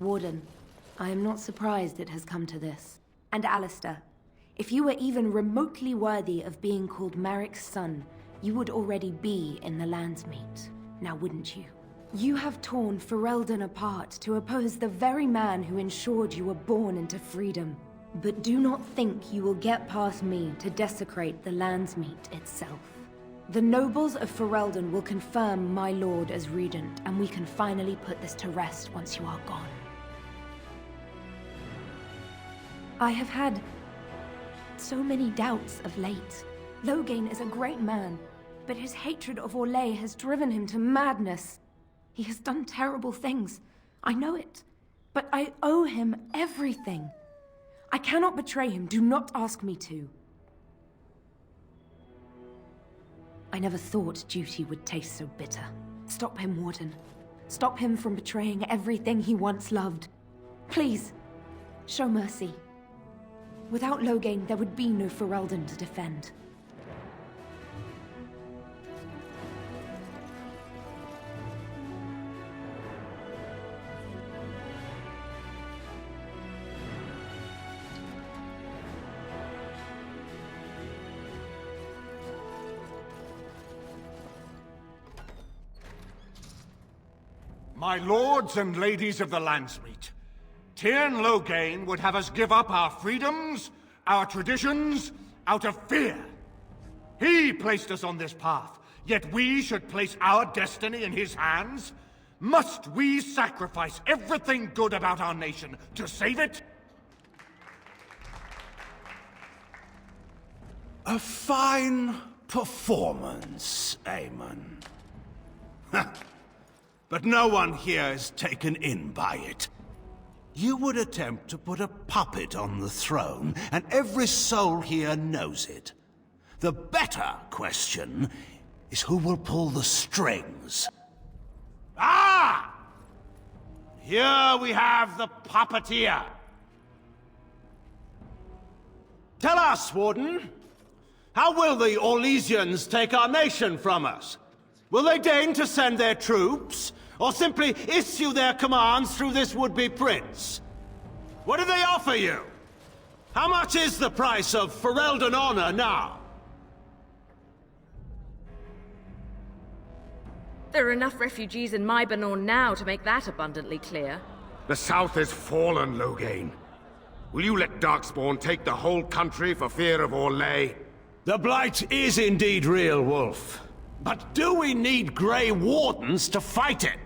Warden, I am not surprised it has come to this. And Alistair, if you were even remotely worthy of being called Marik's son, you would already be in the Landsmeet, now wouldn't you? You have torn Ferelden apart to oppose the very man who ensured you were born into freedom. But do not think you will get past me to desecrate the Landsmeet itself. The nobles of Ferelden will confirm my lord as regent, and we can finally put this to rest once you are gone. I have had so many doubts of late. Loghain is a great man, but his hatred of Orlais has driven him to madness. He has done terrible things. I know it. But I owe him everything. I cannot betray him. Do not ask me to. I never thought duty would taste so bitter. Stop him, Warden. Stop him from betraying everything he once loved. Please, show mercy. Without Loghain, there would be no Ferelden to defend. My lords and ladies of the Landsmeet, Tyrn Loghain would have us give up our freedoms, our traditions, out of fear. He placed us on this path, yet we should place our destiny in his hands? Must we sacrifice everything good about our nation to save it? A fine performance, Aemon. But no one here is taken in by it. You would attempt to put a puppet on the throne, and every soul here knows it. The better question is who will pull the strings. Ah! Here we have the puppeteer. Tell us, Warden, how will the Orlesians take our nation from us? Will they deign to send their troops, or simply issue their commands through this would-be prince? What do they offer you? How much is the price of Ferelden honor now? There are enough refugees in Mybanor now to make that abundantly clear. The South has fallen, Loghain. Will you let Darkspawn take the whole country for fear of Orlais? The Blight is indeed real, Wolf. But do we need Grey Wardens to fight it?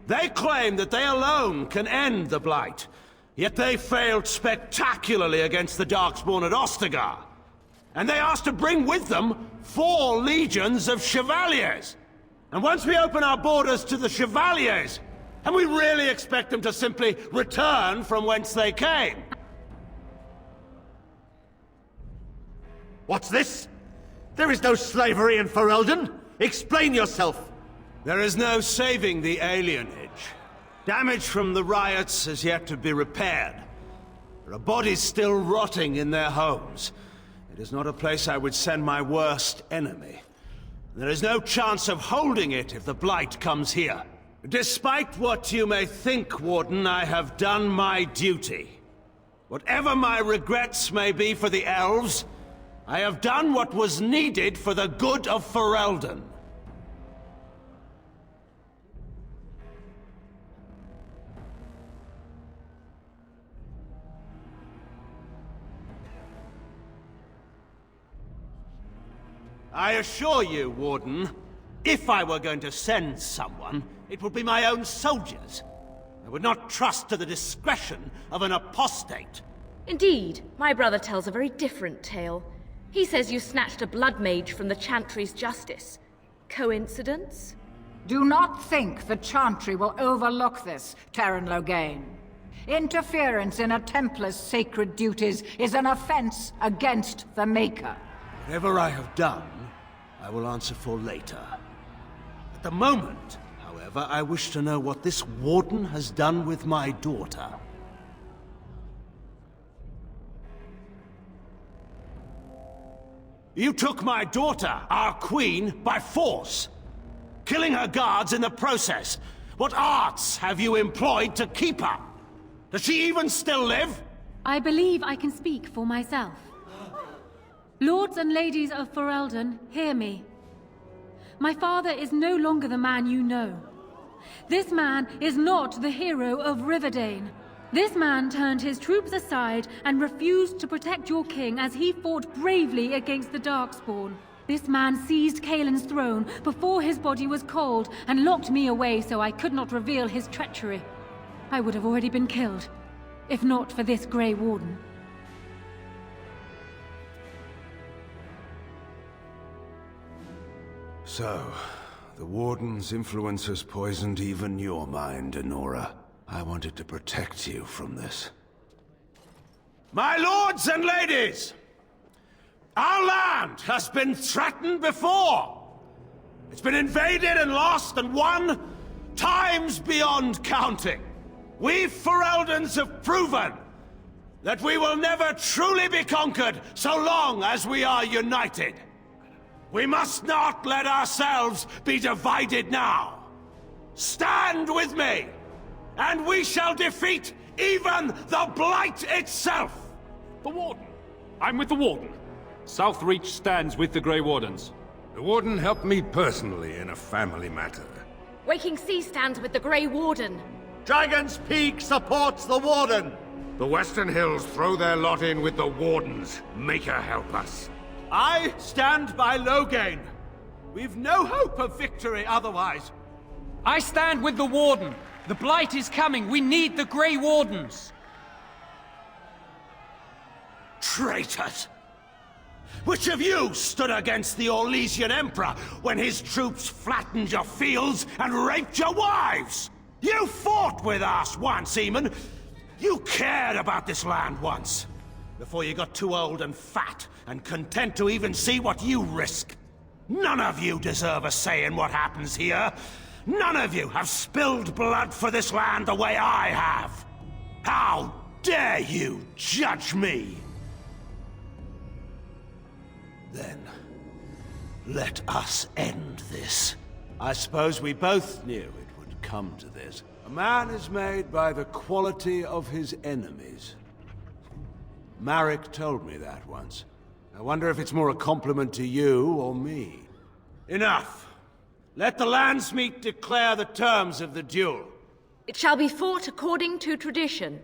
They claim that they alone can end the Blight, yet they failed spectacularly against the Darkspawn at Ostagar. And they asked to bring with them 4 legions of Chevaliers. And once we open our borders to the Chevaliers, and we really expect them to simply return from whence they came? What's this? There is no slavery in Ferelden! Explain yourself! There is no saving the alienage. Damage from the riots has yet to be repaired. There are bodies still rotting in their homes. It is not a place I would send my worst enemy. There is no chance of holding it if the Blight comes here. Despite what you may think, Warden, I have done my duty. Whatever my regrets may be for the elves, I have done what was needed for the good of Ferelden. I assure you, Warden, if I were going to send someone, it would be my own soldiers. I would not trust to the discretion of an apostate. Indeed, my brother tells a very different tale. He says you snatched a blood mage from the Chantry's justice. Coincidence? Do not think the Chantry will overlook this, Tyrn Loghain. Interference in a Templar's sacred duties is an offense against the Maker. Whatever I have done, I will answer for later. At the moment, however, I wish to know what this Warden has done with my daughter. You took my daughter, our queen, by force, killing her guards in the process. What arts have you employed to keep her? Does she even still live? I believe I can speak for myself. Lords and ladies of Ferelden, hear me. My father is no longer the man you know. This man is not the hero of Riverdane. This man turned his troops aside and refused to protect your king as he fought bravely against the Darkspawn. This man seized Kaelin's throne before his body was cold and locked me away so I could not reveal his treachery. I would have already been killed, if not for this Grey Warden. So, the Warden's influence has poisoned even your mind, Enora. I wanted to protect you from this. My lords and ladies! Our land has been threatened before! It's been invaded and lost and won times beyond counting. We Fereldans have proven that we will never truly be conquered so long as we are united. We must not let ourselves be divided now. Stand with me, and we shall defeat even the Blight itself! The Warden. I'm with the Warden. Southreach stands with the Grey Wardens. The Warden helped me personally in a family matter. Waking Sea stands with the Grey Warden. Dragon's Peak supports the Warden! The Western Hills throw their lot in with the Wardens. Make her help us. I stand by Loghain. We've no hope of victory otherwise. I stand with the Warden. The Blight is coming. We need the Grey Wardens. Traitors! Which of you stood against the Orlesian Emperor when his troops flattened your fields and raped your wives? You fought with us once, Eamon. You cared about this land once. Before you got too old and fat and content to even see what you risk. None of you deserve a say in what happens here. None of you have spilled blood for this land the way I have. How dare you judge me? Then, let us end this. I suppose we both knew it would come to this. A man is made by the quality of his enemies. Marek told me that once. I wonder if it's more a compliment to you or me. Enough! Let the Landsmeet declare the terms of the duel. It shall be fought according to tradition.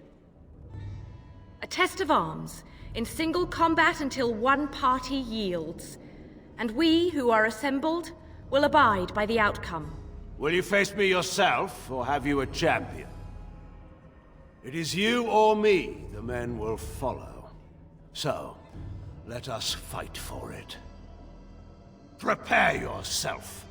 A test of arms, in single combat until one party yields. And we, who are assembled, will abide by the outcome. Will you face me yourself, or have you a champion? It is you or me the men will follow. So, let us fight for it. Prepare yourself.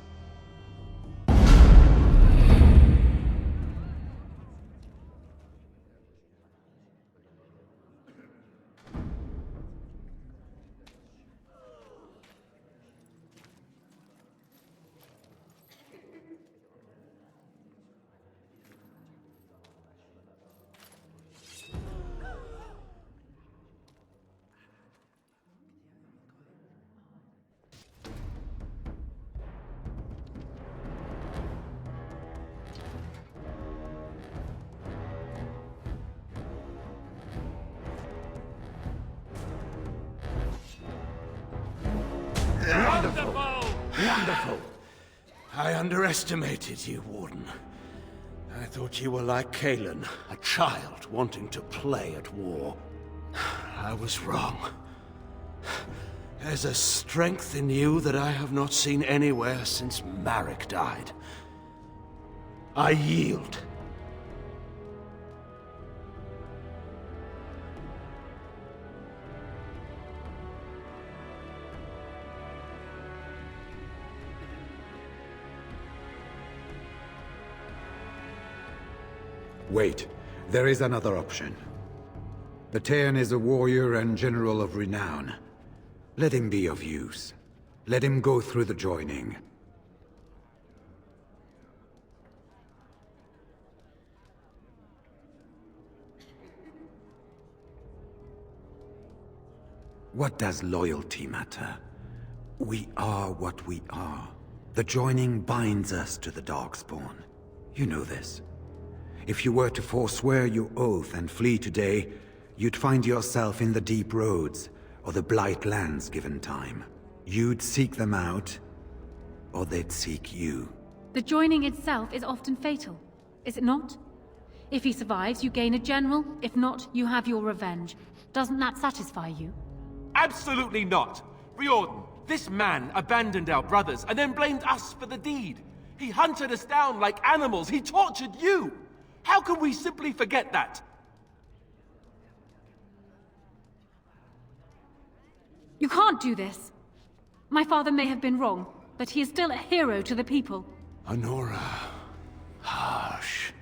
Wonderful! I underestimated you, Warden. I thought you were like Kaelin, a child wanting to play at war. I was wrong. There's a strength in you that I have not seen anywhere since Marek died. I yield. Wait, there is another option. The Teyrn is a warrior and general of renown. Let him be of use. Let him go through the joining. What does loyalty matter? We are what we are. The joining binds us to the Darkspawn. You know this. If you were to forswear your oath and flee today, you'd find yourself in the deep roads, or the Blight lands given time. You'd seek them out, or they'd seek you. The joining itself is often fatal, is it not? If he survives, you gain a general. If not, you have your revenge. Doesn't that satisfy you? Absolutely not! Riordan, this man abandoned our brothers and then blamed us for the deed. He hunted us down like animals. He tortured you! How can we simply forget that? You can't do this. My father may have been wrong, but he is still a hero to the people. Honora. Hush.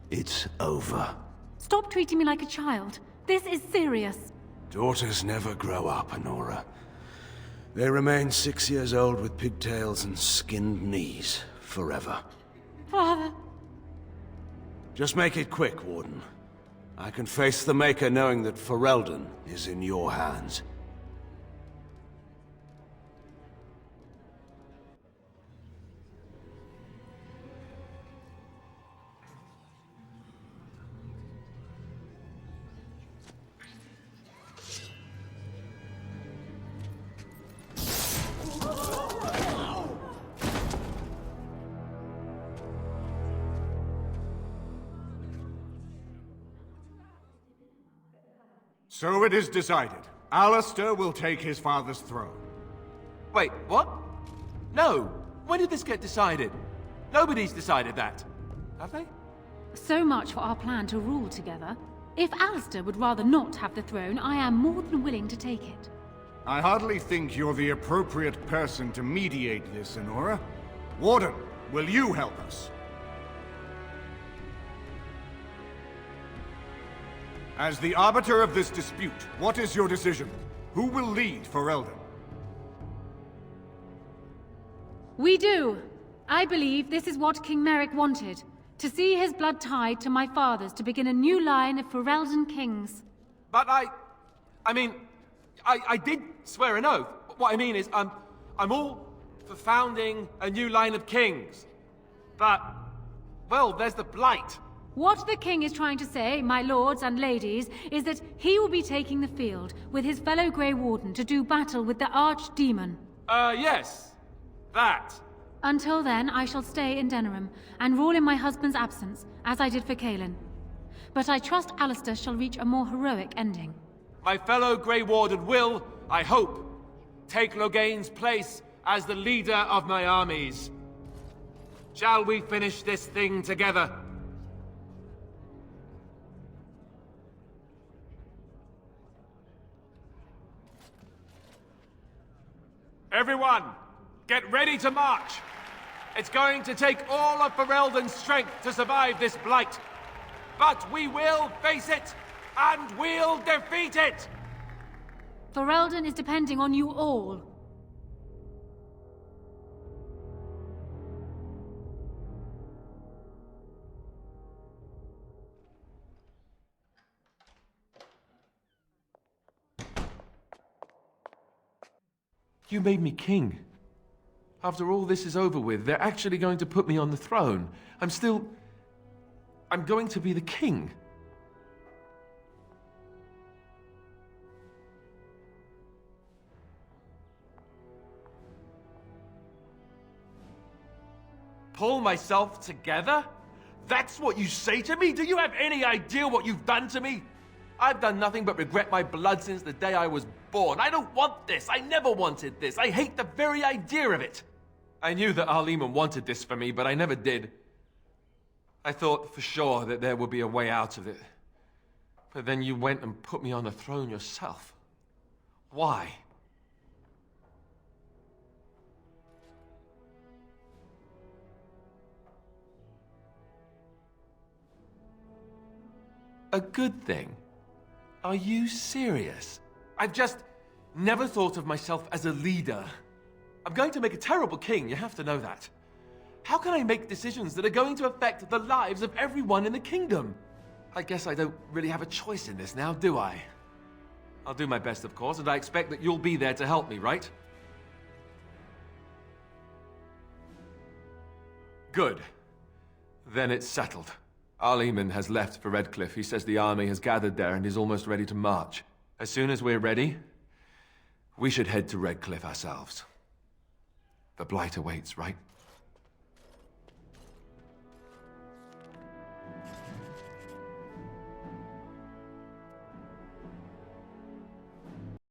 It's over. Stop treating me like a child. This is serious. Daughters never grow up, Honora. They remain 6 years old with pigtails and skinned knees, forever. Father. Just make it quick, Warden. I can face the Maker knowing that Ferelden is in your hands. So it is decided. Alistair will take his father's throne. Wait, what? No! When did this get decided? Nobody's decided that. Have they? So much for our plan to rule together. If Alistair would rather not have the throne, I am more than willing to take it. I hardly think you're the appropriate person to mediate this, Honora. Warden, will you help us? As the arbiter of this dispute, what is your decision? Who will lead Ferelden? We do. I believe this is what King Merrick wanted. To see his blood tied to my father's to begin a new line of Ferelden kings. But I mean, I did swear an oath. What I mean is, I'm all for founding a new line of kings. But, well, there's the Blight. What the king is trying to say, my lords and ladies, is that he will be taking the field with his fellow Grey Warden to do battle with the Archdemon. Yes. That. Until then, I shall stay in Denerim and rule in my husband's absence, as I did for Kaelin. But I trust Alistair shall reach a more heroic ending. My fellow Grey Warden will, I hope, take Loghain's place as the leader of my armies. Shall we finish this thing together? Everyone, get ready to march! It's going to take all of Ferelden's strength to survive this blight. But we will face it, and we'll defeat it! Ferelden is depending on you all. You made me king. After all this is over with, they're actually going to put me on the throne. I'm going to be the king. Pull myself together? That's what you say to me? Do you have any idea what you've done to me? I've done nothing but regret my blood since the day I was born. I don't want this. I never wanted this. I hate the very idea of it. I knew that Arleman wanted this for me, but I never did. I thought for sure that there would be a way out of it. But then you went and put me on the throne yourself. Why? A good thing? Are you serious? I've just never thought of myself as a leader. I'm going to make a terrible king, you have to know that. How can I make decisions that are going to affect the lives of everyone in the kingdom? I guess I don't really have a choice in this now, do I? I'll do my best, of course, and I expect that you'll be there to help me, right? Good. Then it's settled. Our Leman has left for Redcliffe. He says the army has gathered there and is almost ready to march. As soon as we're ready, we should head to Redcliffe ourselves. The Blight awaits, right?